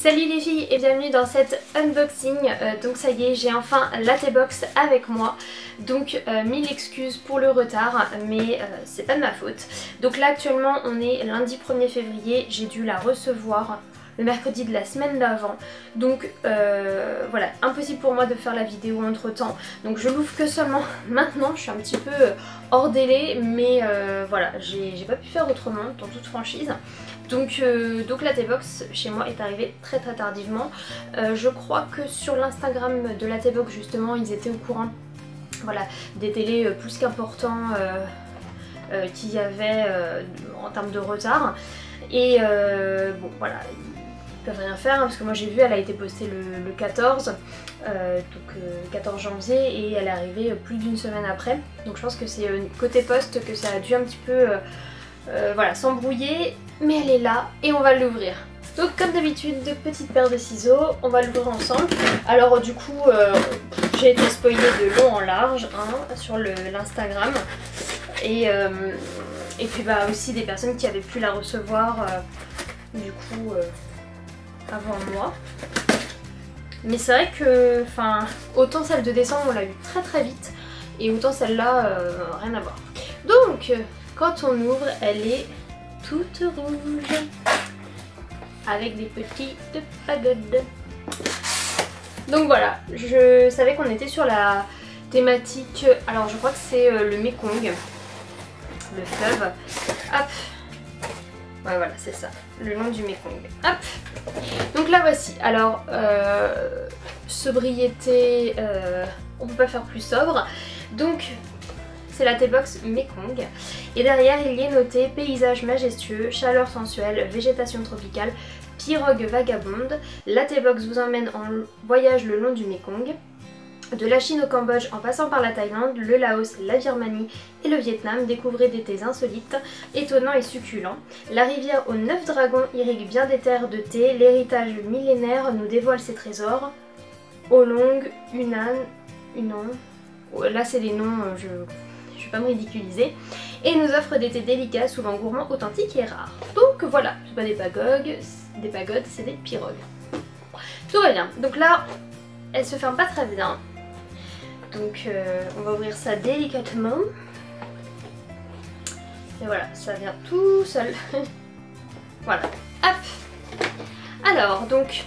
Salut les filles et bienvenue dans cette unboxing. Donc ça y est, j'ai enfin la T-Box avec moi. Donc mille excuses pour le retard, mais c'est pas de ma faute. Donc là actuellement on est lundi 1er février, j'ai dû la recevoir le mercredi de la semaine d'avant. Donc voilà, impossible pour moi de faire la vidéo entre temps. Donc je l'ouvre que seulement maintenant, je suis un petit peu hors délai, mais voilà, j'ai pas pu faire autrement, dans toute franchise. Donc la T-Box chez moi est arrivée très tardivement. Je crois que sur l'Instagram de la T-Box justement ils étaient au courant, voilà, des délais plus qu'importants qu'il y avait en termes de retard. Et bon voilà, ils peuvent rien faire hein, parce que moi j'ai vu, elle a été postée le 14, donc 14 janvier, et elle est arrivée plus d'une semaine après. Donc je pense que c'est côté poste que ça a dû un petit peu voilà, s'embrouiller, mais elle est là et on va l'ouvrir. Donc comme d'habitude, de petites paires de ciseaux, on va l'ouvrir ensemble. Alors du coup, j'ai été spoilée de long en large hein, sur l'Instagram. Et puis bah aussi des personnes qui avaient pu la recevoir du coup avant moi. Mais c'est vrai que, enfin, autant celle de décembre on l'a eu très vite, et autant celle-là, rien à voir. Donc quand on ouvre, elle est toute rouge avec des petites pagodes. Donc voilà, je savais qu'on était sur la thématique, alors je crois que c'est le Mekong, le fleuve. Hop, ouais voilà c'est ça, le long du Mekong. Hop, donc là voici. Alors sobriété, on peut pas faire plus sobre. Donc c'est la T-Box Mekong, et derrière il y est noté paysage majestueux, chaleur sensuelle, végétation tropicale, pirogue vagabonde. La T-Box vous emmène en voyage le long du Mekong, de la Chine au Cambodge en passant par la Thaïlande, le Laos, la Birmanie et le Vietnam. Découvrez des thés insolites, étonnants et succulents. La rivière aux 9 dragons irrigue bien des terres de thé, l'héritage millénaire nous dévoile ses trésors. Olong, Hunan, là c'est les noms, je vais pas me ridiculiser, et nous offre des thés délicats, souvent gourmands, authentiques et rares. Donc voilà, c'est pas des pagodes, c'est des pirogues. Tout va bien. Donc là, elle se ferme pas très bien. Donc on va ouvrir ça délicatement. Et voilà, ça vient tout seul. Voilà, hop. Alors donc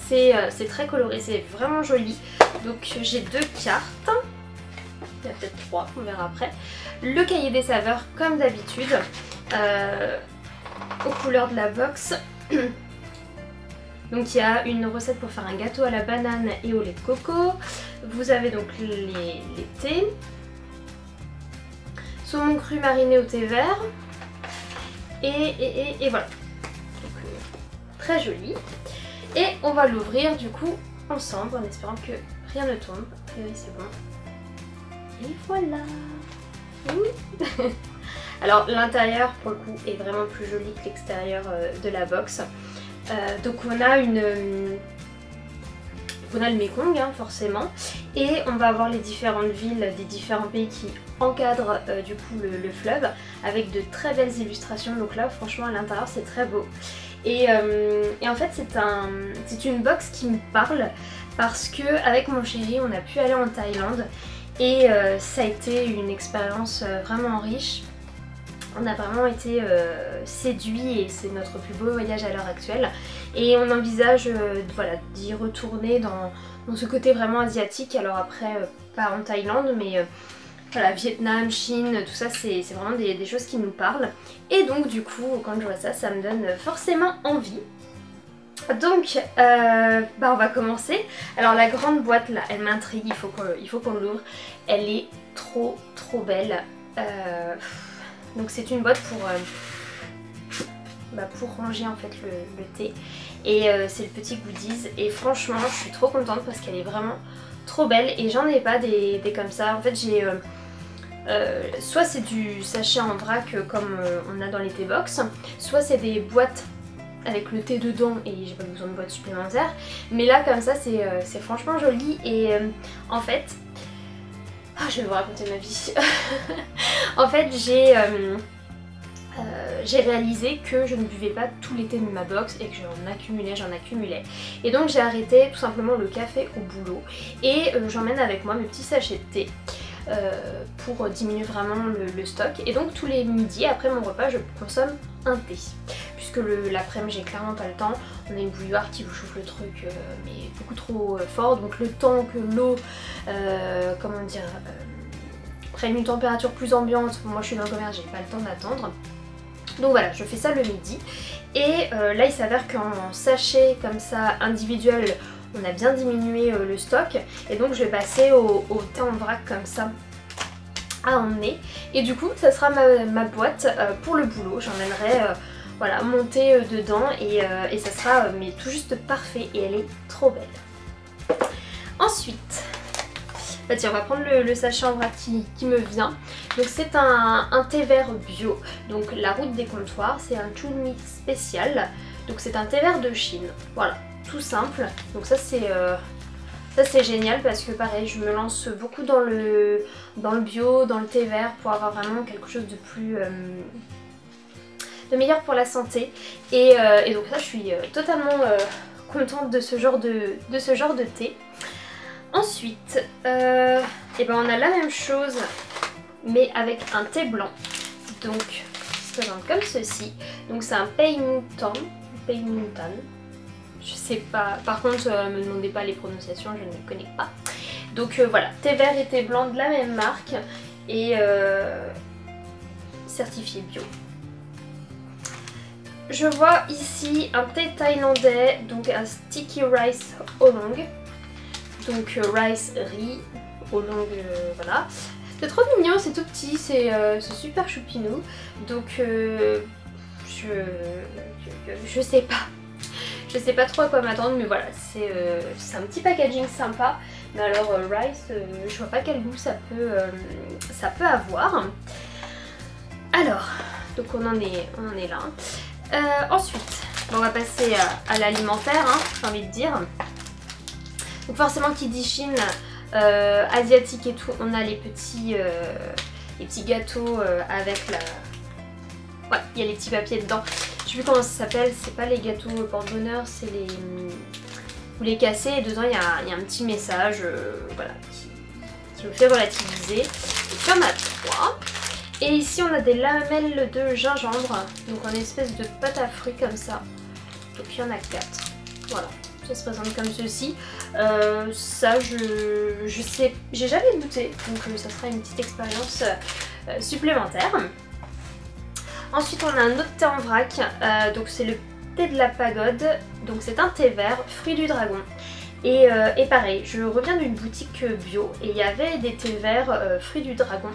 c'est très coloré, c'est vraiment joli. Donc j'ai deux cartes. Il y a peut-être 3, on verra après. Le cahier des saveurs comme d'habitude, aux couleurs de la box. Donc il y a une recette pour faire un gâteau à la banane et au lait de coco. Vous avez donc les thés. Saumon cru mariné au thé vert. Et voilà. Donc très joli. Et on va l'ouvrir du coup ensemble en espérant que rien ne tombe. Et oui c'est bon. Et voilà. Alors l'intérieur pour le coup est vraiment plus joli que l'extérieur de la box. Donc on a le Mekong hein, forcément, et on va avoir les différentes villes des différents pays qui encadrent du coup le fleuve avec de très belles illustrations. Donc là franchement à l'intérieur c'est très beau. Et en fait c'est une box qui me parle parce que avec mon chéri on a pu aller en Thaïlande. Et ça a été une expérience vraiment riche. On a vraiment été séduits et c'est notre plus beau voyage à l'heure actuelle. Et on envisage voilà, d'y retourner dans ce côté vraiment asiatique. Alors après, pas en Thaïlande, mais voilà, Vietnam, Chine, tout ça, c'est vraiment des choses qui nous parlent. Et donc du coup, quand je vois ça, ça me donne forcément envie. Donc on va commencer. Alors la grande boîte là, elle m'intrigue, il faut qu'on l'ouvre. Elle est trop belle. Donc c'est une boîte pour ranger en fait le thé. Et c'est le petit goodies. Et franchement je suis trop contente parce qu'elle est vraiment trop belle. Et j'en ai pas des comme ça. En fait j'ai soit c'est du sachet en vrac comme on a dans les T-Box, soit c'est des boîtes avec le thé dedans et j'ai pas besoin de boîte supplémentaire. Mais là comme ça c'est franchement joli. Et en fait, je vais vous raconter ma vie. En fait j'ai j'ai réalisé que je ne buvais pas tout l'été de ma box et que j'en accumulais. Et donc j'ai arrêté tout simplement le café au boulot et j'emmène avec moi mes petits sachets de thé pour diminuer vraiment le stock. Et donc tous les midis après mon repas je consomme un thé. Puisque l'après-midi j'ai clairement pas le temps, on a une bouilloire qui vous chauffe le truc mais beaucoup trop fort, donc le temps que l'eau, comment dire, prenne une température plus ambiante, moi je suis dans le commerce, j'ai pas le temps d'attendre. Donc voilà, je fais ça le midi et là il s'avère qu'en sachet comme ça individuel, on a bien diminué le stock et donc je vais passer au thé en vrac comme ça à emmener et du coup ça sera ma boîte pour le boulot, j'emmènerai voilà, mon thé dedans et ça sera mais tout juste parfait et elle est trop belle. Ensuite, bah tiens, on va prendre le sachet en vrac qui me vient. Donc c'est un thé vert bio, donc la route des comptoirs, c'est un Chulmi spécial. Donc c'est un thé vert de Chine, voilà, tout simple. Donc ça c'est génial parce que pareil, je me lance beaucoup dans le bio, dans le thé vert pour avoir vraiment quelque chose de plus... de meilleur pour la santé. Et donc ça je suis totalement contente de ce genre de thé. Ensuite, et ben on a la même chose mais avec un thé blanc. Donc ça se présente comme ceci. Donc c'est un Peimutan. Je sais pas, par contre me demandez pas les prononciations, je ne les connais pas. Donc voilà, thé vert et thé blanc de la même marque et certifié bio. Je vois ici un thé thaïlandais, donc un sticky rice oolong. Donc rice, riz, oolong, voilà. C'est trop mignon, c'est tout petit, c'est super choupinou. Donc je sais pas. Je sais pas trop à quoi m'attendre, mais voilà, c'est un petit packaging sympa. Mais alors rice, je vois pas quel goût ça peut avoir. Alors, donc on en est là. Ensuite, on va passer à l'alimentaire, hein, j'ai envie de dire. Donc forcément qui dit Chine, asiatique et tout, on a les petits gâteaux avec la... Ouais, il y a les petits papiers dedans. Je sais plus comment ça s'appelle, c'est pas les gâteaux porte-bonheur, c'est les... Vous les cassez et dedans il y a un petit message voilà, qui me fait relativiser. Donc il y en a 3. Et ici on a des lamelles de gingembre, donc en espèce de pâte à fruits comme ça. Donc il y en a 4. Voilà. Ça se présente comme ceci. Ça je sais, j'ai jamais goûté, donc ça sera une petite expérience supplémentaire. Ensuite on a un autre thé en vrac, donc c'est le thé de la pagode, donc c'est un thé vert, fruit du dragon. Et pareil, je reviens d'une boutique bio et il y avait des thés verts fruits du dragon.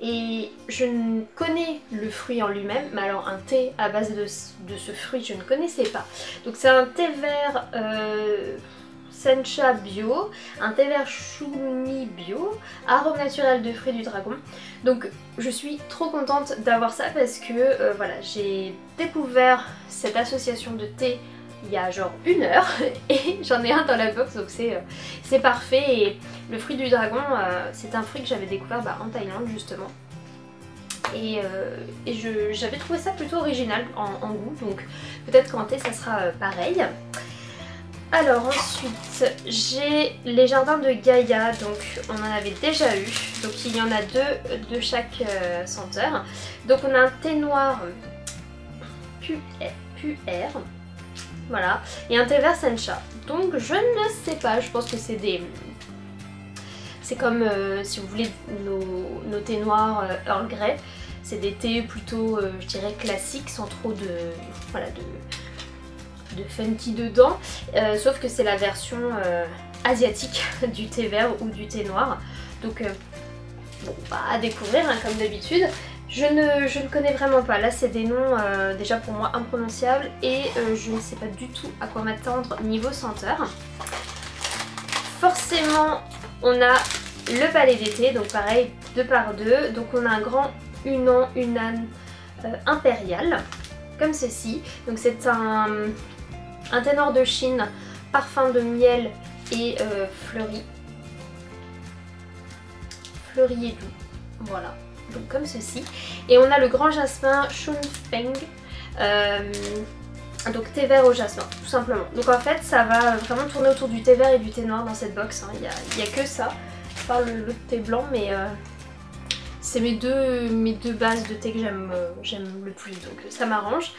Et je ne connais le fruit en lui-même, mais alors un thé à base de ce fruit je ne connaissais pas. Donc c'est un thé vert sencha bio, un thé vert choumi bio, arôme naturel de fruits du dragon. Donc je suis trop contente d'avoir ça parce que voilà, j'ai découvert cette association de thé il y a genre 1 heure et j'en ai un dans la box, donc c'est parfait. Et le fruit du dragon, c'est un fruit que j'avais découvert en Thaïlande justement. Et j'avais trouvé ça plutôt original en goût, donc peut-être qu'en thé ça sera pareil. Alors ensuite j'ai les jardins de Gaïa, donc on en avait déjà eu, donc il y en a 2 de chaque senteur. Donc on a un thé noir puer, voilà, et un thé vert sencha. Donc je ne sais pas, je pense que c'est des... C'est comme si vous voulez nos thés noirs Earl Grey, c'est des thés plutôt je dirais classiques sans trop de... Voilà, de funky dedans, sauf que c'est la version asiatique du thé vert ou du thé noir. Donc bon, à découvrir hein, comme d'habitude. Je ne connais vraiment pas, là c'est des noms déjà pour moi imprononciables et je ne sais pas du tout à quoi m'attendre niveau senteur. Forcément on a le palais d'été, donc pareil 2 par 2, donc on a un grand Hunan impérial comme ceci. Donc c'est un thé noir de Chine, parfum de miel et fleuri et doux, voilà. donc comme ceci. Et on a le grand jasmin Shun Feng, donc thé vert au jasmin, tout simplement. Donc en fait ça va vraiment tourner autour du thé vert et du thé noir dans cette box, hein. Il n'y a que ça, pas le thé blanc, mais c'est mes deux bases de thé que j'aime le plus, donc ça m'arrange.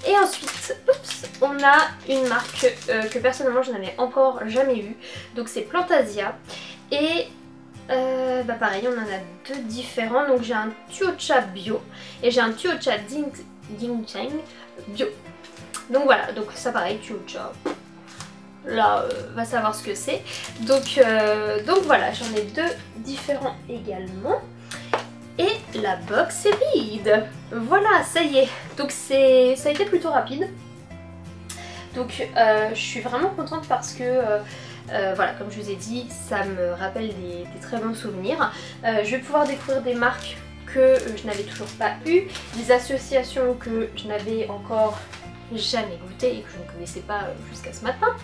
Et ensuite, oups, on a une marque que personnellement je n'avais encore jamais vue, donc c'est Plantasia. Et bah pareil, on en a deux différents, donc j'ai un Tuocha bio et j'ai un Tuocha Dingcheng bio. Donc voilà, donc ça pareil, Tuocha, là va savoir ce que c'est. Donc voilà, j'en ai deux différents également. Et la box est vide. Voilà, ça y est. Donc ça a été plutôt rapide. Donc je suis vraiment contente parce que voilà, comme je vous ai dit, ça me rappelle des très bons souvenirs. Je vais pouvoir découvrir des marques que je n'avais toujours pas eues, des associations que je n'avais encore jamais goûtées et que je ne connaissais pas jusqu'à ce matin.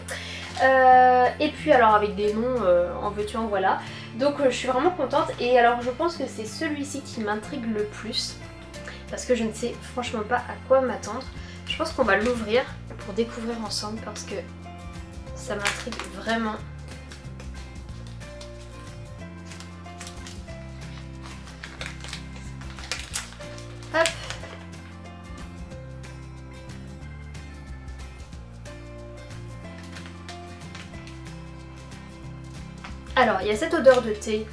Et puis alors avec des noms en veux-tu en voilà. Donc je suis vraiment contente et alors je pense que c'est celui-ci qui m'intrigue le plus parce que je ne sais franchement pas à quoi m'attendre. Je pense qu'on va l'ouvrir pour découvrir ensemble parce que ça m'intrigue vraiment. Hop. Alors il y a cette odeur de thé,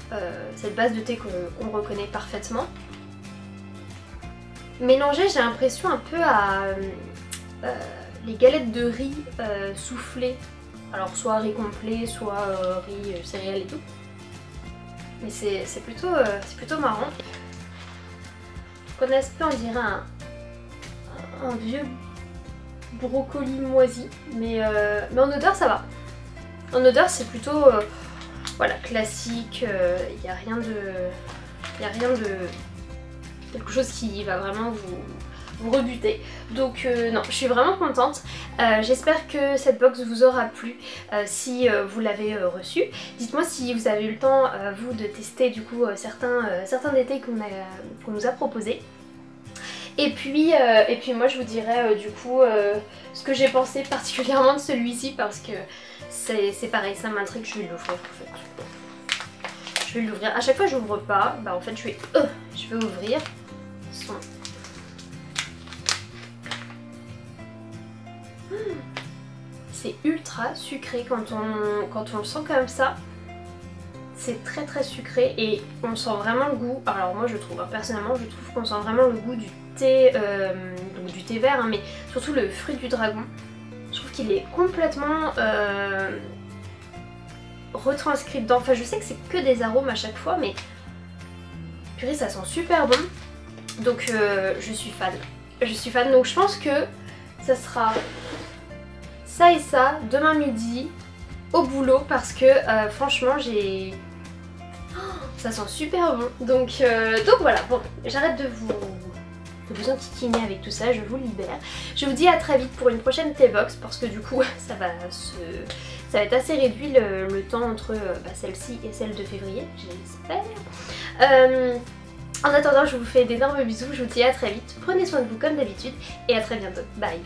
cette base de thé qu'on reconnaît parfaitement. Mélangée, j'ai l'impression un peu à les galettes de riz soufflées. Alors soit riz complet, soit riz céréales et tout. Mais c'est plutôt marrant. Qu'on aspect on dirait un vieux brocoli moisi. Mais en odeur ça va. En odeur c'est plutôt voilà, classique, il n'y a rien de quelque chose qui va vraiment vous rebuter. Donc non, je suis vraiment contente. J'espère que cette box vous aura plu si vous l'avez reçue. Dites-moi si vous avez eu le temps, vous, de tester du coup certains des thés qu'on nous a proposés. Et puis moi je vous dirai du coup ce que j'ai pensé particulièrement de celui-ci parce que c'est pareil, ça m'intrigue, je vais l'ouvrir en fait. Je vais l'ouvrir. À chaque fois je n'ouvre pas, bah en fait je vais ouvrir. C'est ultra sucré quand on le sent comme ça. C'est très très sucré et on sent vraiment le goût. Alors moi je trouve, personnellement je trouve qu'on sent vraiment le goût du thé, donc du thé vert, hein, mais surtout le fruit du dragon. Je trouve qu'il est complètement retranscrit dedans. Enfin je sais que c'est que des arômes à chaque fois, mais purée ça sent super bon. Donc je suis fan. Je suis fan, donc je pense que ça sera ça et ça demain midi au boulot parce que franchement j'ai... ça sent super bon. Donc voilà, bon, j'arrête de vous enquiquiner avec tout ça, je vous libère. Je vous dis à très vite pour une prochaine T-Box parce que du coup ça va être assez réduit le temps entre celle-ci et celle de février, j'espère. En attendant, je vous fais d'énormes bisous, je vous dis à très vite, prenez soin de vous comme d'habitude et à très bientôt, bye.